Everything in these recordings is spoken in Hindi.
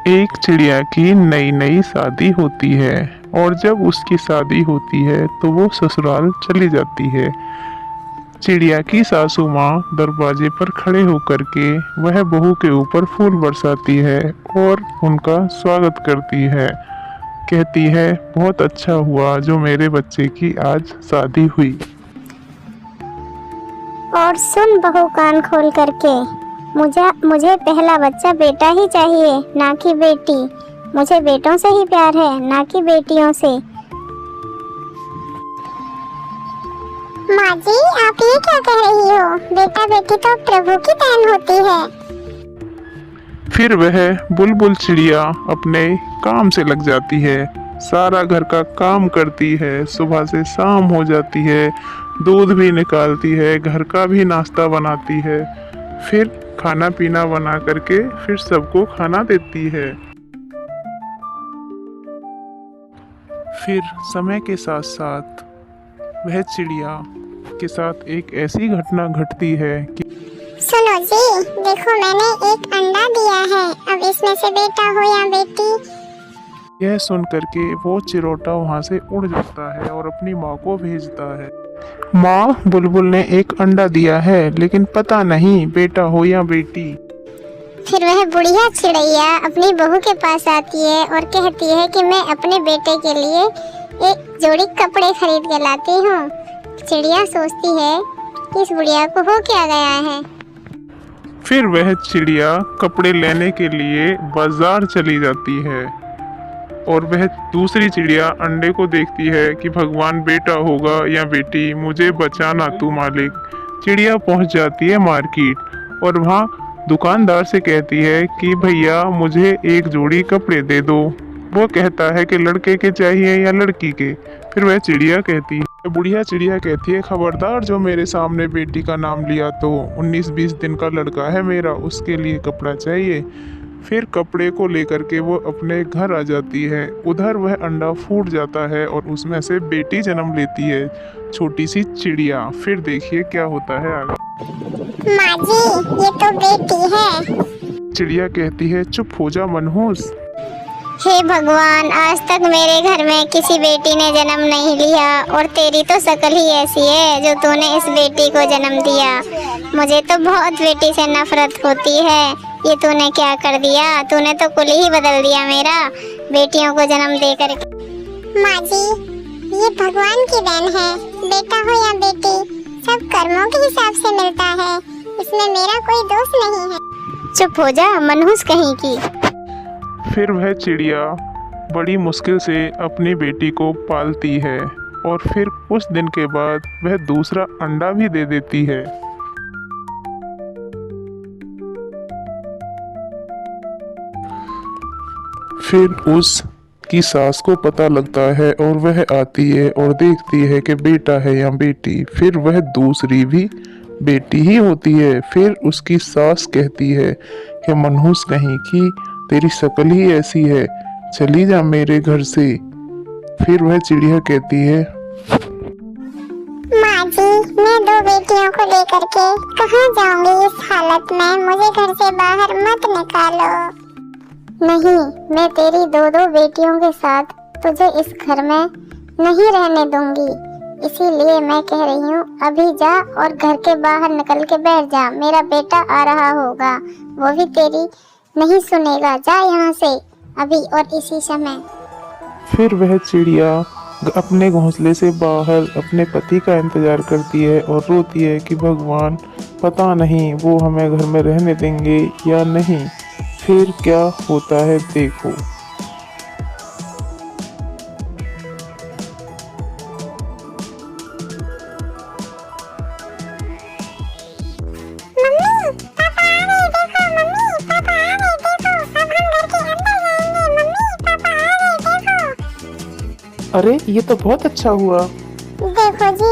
एक चिड़िया की नई नई शादी होती है और जब उसकी शादी होती है तो वो ससुराल चली जाती है। चिड़िया की सासू माँ दरवाजे पर खड़े होकर के वह बहू के ऊपर फूल बरसाती है और उनका स्वागत करती है। कहती है, बहुत अच्छा हुआ जो मेरे बच्चे की आज शादी हुई। और सुन बहू, कान खोल करके, मुझे पहला बच्चा बेटा ही चाहिए, ना कि बेटी। मुझे बेटों से ही प्यार है, ना कि बेटियों से। माँ जी, आप ये क्या कह रही हो? बेटा बेटी तो प्रभु की देन होती है। फिर वह बुलबुल चिड़िया अपने काम से लग जाती है। सारा घर का काम करती है, सुबह से शाम हो जाती है, दूध भी निकालती है, घर का भी नाश्ता बनाती है, फिर खाना पीना बना करके फिर सबको खाना देती है। फिर समय के साथ साथ वह चिड़िया के साथ एक ऐसी घटना घटती है कि सुनो जी, देखो मैंने एक अंडा दिया है। अब इसमें से बेटा हो या बेटी। यह सुन करके वो चिरोटा वहाँ से उड़ जाता है और अपनी माँ को भेजता है। माँ, बुलबुल ने एक अंडा दिया है लेकिन पता नहीं बेटा हो या बेटी। फिर वह बुढ़िया चिड़ैया अपनी बहू के पास आती है और कहती है कि मैं अपने बेटे के लिए एक जोड़ी कपड़े खरीद के लाती हूँ। चिड़िया सोचती है कि इस बुढ़िया को हो क्या गया है। फिर वह चिड़िया कपड़े लेने के लिए बाजार चली जाती है और वह दूसरी चिड़िया अंडे को देखती है कि भगवान बेटा होगा या बेटी, मुझे बचाना तू मालिक। चिड़िया पहुंच जाती है मार्केट और वहाँ दुकानदार से कहती है कि भैया मुझे एक जोड़ी कपड़े दे दो। वो कहता है कि लड़के के चाहिए या लड़की के। फिर वह चिड़िया कहती है, बुढ़िया चिड़िया कहती है, खबरदार जो मेरे सामने बेटी का नाम लिया तो 19-20 दिन का लड़का है मेरा, उसके लिए कपड़ा चाहिए। फिर कपड़े को लेकर के वो अपने घर आ जाती है। उधर वह अंडा फूट जाता है और उसमें से बेटी जन्म लेती है, छोटी सी चिड़िया। फिर देखिए क्या होता है आगे। माँ जी, ये तो बेटी है। चिड़िया कहती है, चुप हो जा मनहूस। हे भगवान, आज तक मेरे घर में किसी बेटी ने जन्म नहीं लिया और तेरी तो शक्ल ही ऐसी है जो तूने इस बेटी को जन्म दिया। मुझे तो बहुत बेटी से नफरत होती है। ये तूने क्या कर दिया? तूने तो कुल ही बदल दिया मेरा, बेटियों को जन्म दे करके। माँ जी, ये भगवान की देन है। बेटा हो या बेटी, सब कर्मों के हिसाब से मिलता है। इसमें मेरा कोई दोष नहीं है। चुप हो जा मनहूस कहीं की। फिर वह चिड़िया बड़ी मुश्किल से अपनी बेटी को पालती है और फिर कुछ दिन के बाद वह दूसरा अंडा भी दे देती है। फिर उसकी सास को पता लगता है और वह आती है और देखती है कि बेटा है या बेटी। फिर वह दूसरी भी बेटी ही होती है। फिर उसकी सास कहती है कि मनहूस कहीं की, तेरी शक्ल ही ऐसी है, चली जा मेरे घर से। फिर वह चिड़िया कहती है, माँ जी, मैं 2 बेटियों को लेकर के कहाँ जाऊंगी इस हालत में? मुझे घर से बाहर मत निकालो। नहीं, मैं तेरी 2 बेटियों के साथ तुझे इस घर में नहीं रहने दूंगी। इसीलिए मैं कह रही हूँ, अभी जा और घर के बाहर निकल के बैठ जा। मेरा बेटा आ रहा होगा, वो भी तेरी नहीं सुनेगा। जा यहाँ से अभी और इसी समय। फिर वह चिड़िया अपने घोंसले से बाहर अपने पति का इंतजार करती है और रोती है कि भगवान, पता नहीं वो हमें घर में रहने देंगे या नहीं। फिर क्या होता है देखो। अरे ये तो बहुत अच्छा हुआ। देखो जी,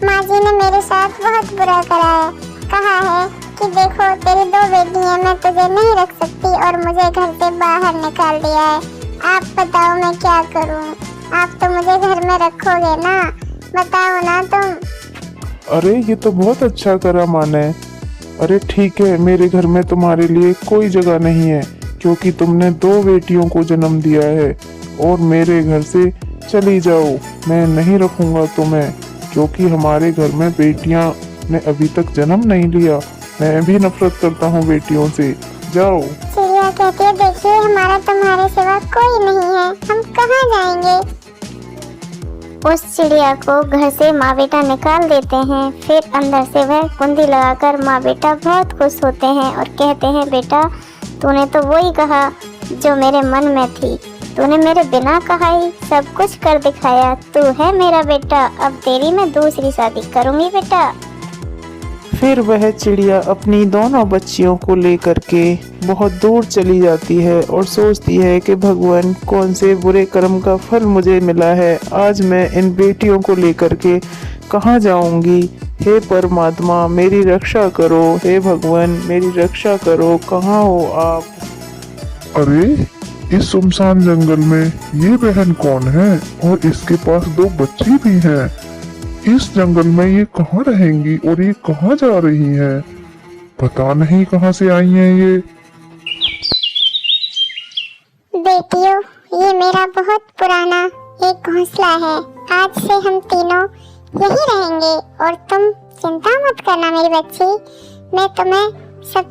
माँ जी ने मेरे साथ बहुत बुरा करा है। कहा है कि देखो तेरी 2 बेटी हैं, मैं तुझे नहीं रख सकती और मुझे घर से बाहर निकाल दिया है। आप बताओ मैं क्या करूँ? आप तो मुझे घर में रखोगे ना? बताओ ना तुम। अरे ये तो बहुत अच्छा करा माँ ने। अरे ठीक है, मेरे घर में तुम्हारे लिए कोई जगह नहीं है क्योंकि तुमने 2 बेटियों को जन्म दिया है और मेरे घर से चली जाओ। मैं नहीं रखूंगा तुम्हें, क्योंकि हमारे घर में बेटियां ने अभी तक जन्म नहीं लिया। मैं भी नफरत करता हूँ बेटियों से। जाओ। चिड़िया कहती है, देखिए हमारा तुम्हारे सिवा कोई नहीं है, हम कहाँ जाएंगे। उस चिड़िया को घर से माँ बेटा निकाल देते हैं। फिर अंदर से वह कुंडी लगाकर माँ बेटा बहुत खुश होते हैं और कहते हैं, बेटा तूने तो वही कहा जो मेरे मन में थी, तूने मेरे बिना कहा ही सब कुछ कर दिखाया। तू है मेरा बेटा, अब तेरी मैं दूसरी शादी करूंगी बेटा। फिर वह चिड़िया अपनी दोनों बच्चियों को लेकर के बहुत दूर चली जाती है और सोचती है कि भगवान कौन से बुरे कर्म का फल मुझे मिला है। आज मैं इन बेटियों को लेकर के कहाँ जाऊंगी। हे परमात्मा मेरी रक्षा करो, हे भगवान मेरी रक्षा करो, कहाँ हो आप। अरे इस सुनसान जंगल में ये बहन कौन है और इसके पास 2 बच्ची भी हैं। इस जंगल में ये कहाँ रहेंगी और ये कहाँ जा रही है, पता नहीं कहाँ से आई हैं ये। बेटियों, ये मेरा बहुत पुराना एक घोंसला है। आज से हम तीनों यही रहेंगे और तुम चिंता मत करना मेरी बच्ची। मैं तुम्हें सब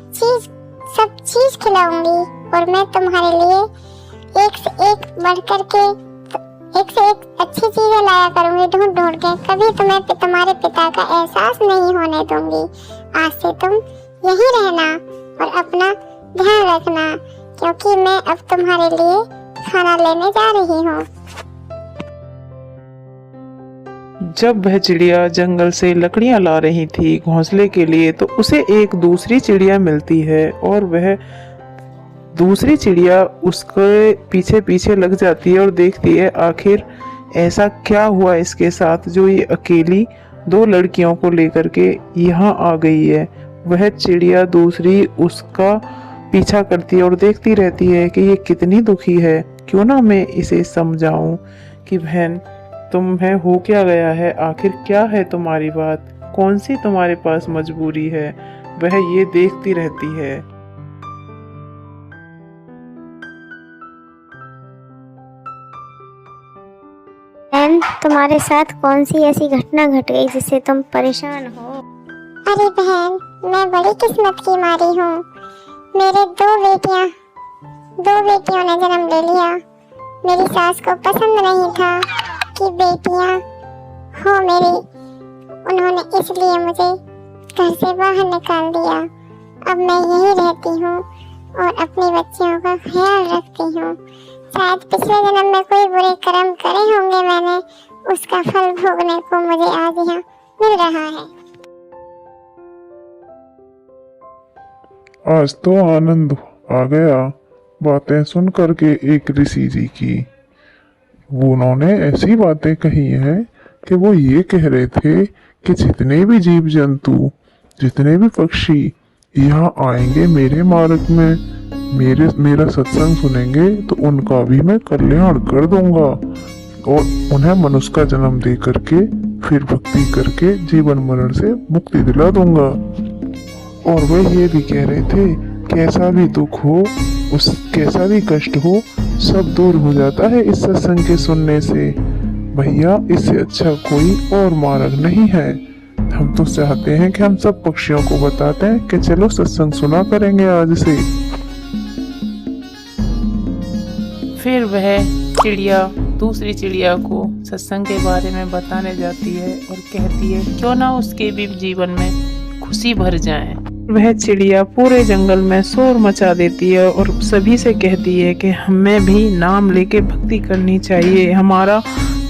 चीज खिलाऊंगी और मैं तुम्हारे लिए एक से एक अच्छी चीजें लाया करूंगी ढूंढ ढूंढ के। कभी तुम्हें तुम्हारे पिता का एहसास नहीं होने दूंगी। आज से तुम यहीं रहना और अपना ध्यान रखना, क्योंकि मैं अब तुम्हारे लिए खाना लेने जा रही हूँ। जब वह चिड़िया जंगल से लकड़ियां ला रही थी घोंसले के लिए, तो उसे एक दूसरी चिड़िया मिलती है और वह दूसरी चिड़िया उसके पीछे पीछे लग जाती है और देखती है आखिर ऐसा क्या हुआ इसके साथ जो ये अकेली 2 लड़कियों को लेकर के यहाँ आ गई है। वह चिड़िया दूसरी उसका पीछा करती है और देखती रहती है कि ये कितनी दुखी है। क्यों ना मैं इसे समझाऊं कि बहन तुम्हें हो क्या गया है, आखिर क्या है तुम्हारी बात, कौन सी तुम्हारे पास मजबूरी है। वह ये देखती रहती है। बहन, तुम्हारे साथ कौन सी ऐसी घटना घट गई जिससे तुम परेशान हो? अरे बहन, मैं बड़ी किस्मत की मारी हूँ। मेरे 2 बेटियों ने जन्म ले लिया। मेरी सास को पसंद नहीं था कि बेटियां हो मेरी, उन्होंने इसलिए मुझे घर से बाहर निकाल दिया। अब मैं यहीं रहती हूँ और अपनी बच्चियों का ख्याल रखती हूँ। शायद पिछले जन्म में कोई बुरे कर्म करे होंगे मैंने, उसका फल भोगने को मुझे आज यहाँ मिल रहा है। आज तो आनंद आ गया बातें सुन करके एक ऋषि जी की। उन्होंने ऐसी बातें कही हैं कि वो ये कह रहे थे कि जितने भी जीव जंतु, जितने भी पक्षी यहाँ आएंगे मेरे मार्ग में, मेरा सत्संग सुनेंगे, तो उनका भी मैं कल्याण कर दूंगा और उन्हें मनुष्य का जन्म दे करके फिर भक्ति करके जीवन मरण से मुक्ति दिला दूंगा। और वे ये भी कह रहे थे कैसा भी दुख हो, कैसा भी कष्ट हो, सब दूर हो जाता है इस सत्संग के सुनने से। भैया इससे अच्छा कोई और मार्ग नहीं है। हम तो चाहते हैं कि हम सब पक्षियों को बताते हैं कि चलो सत्संग सुना करेंगे आज से। फिर वह चिड़िया दूसरी चिड़िया को सत्संग के बारे में बताने जाती है और कहती है क्यों ना उसके भी जीवन में खुशी भर जाए। वह चिड़िया पूरे जंगल में शोर मचा देती है और सभी से कहती है कि हमें भी नाम लेके भक्ति करनी चाहिए। हमारा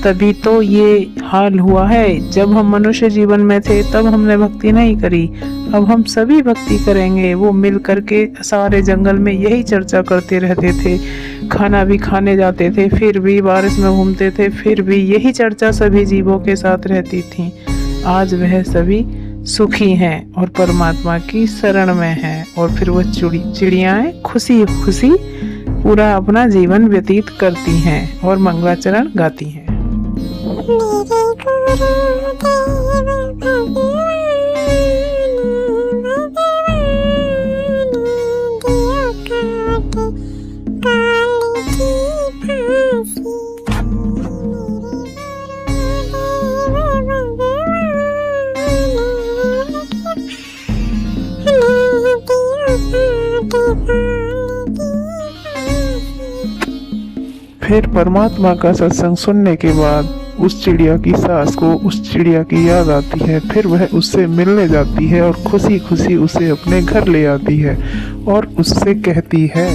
तभी तो ये हाल हुआ है। जब हम मनुष्य जीवन में थे तब हमने भक्ति नहीं करी, अब हम सभी भक्ति करेंगे। वो मिल करके सारे जंगल में यही चर्चा करते रहते थे, खाना भी खाने जाते थे, फिर भी बारिश में घूमते थे, फिर भी यही चर्चा सभी जीवों के साथ रहती थी। आज वह सभी सुखी हैं और परमात्मा की शरण में हैं और फिर वो चिड़ियाएं खुशी खुशी पूरा अपना जीवन व्यतीत करती हैं और मंगलाचरण गाती हैं। मेरे फिर परमात्मा का सत्संग सुनने के बाद उस चिड़िया की सास को उस चिड़िया की याद आती है। फिर वह उससे मिलने जाती है और खुशी खुशी उसे अपने घर ले आती है और उससे कहती है,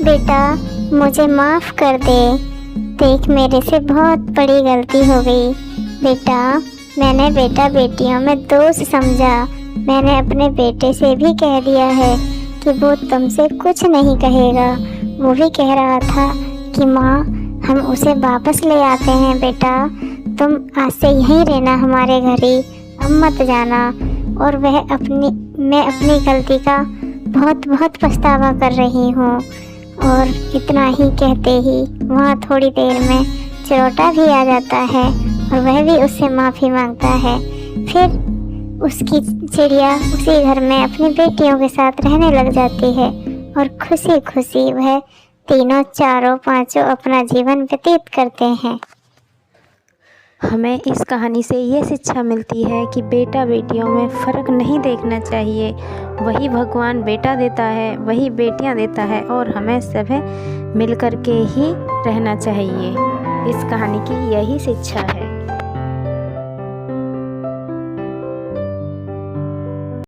बेटा मुझे माफ़ कर दे, देख मेरे से बहुत बड़ी गलती हो गई। बेटा मैंने बेटा बेटियों में दोष समझा। मैंने अपने बेटे से भी कह दिया है कि वो तुमसे कुछ नहीं कहेगा। वो भी कह रहा था कि माँ हम उसे वापस ले आते हैं, बेटा तुम आज से यहीं रहना हमारे घर ही, अब मत जाना। और मैं अपनी गलती का बहुत बहुत पछतावा कर रही हूँ। और इतना ही कहते ही वहाँ थोड़ी देर में चिरोटा भी आ जाता है और वह भी उससे माफ़ी मांगता है। फिर उसकी चिड़िया उसी घर में अपनी बेटियों के साथ रहने लग जाती है और खुशी खुशी वह तीनों चारों पांचों अपना जीवन व्यतीत करते हैं। हमें इस कहानी से ये शिक्षा मिलती है कि बेटा बेटियों में फ़र्क नहीं देखना चाहिए। वही भगवान बेटा देता है, वही बेटियां देता है और हमें सभी मिलकर के ही रहना चाहिए। इस कहानी की यही शिक्षा है।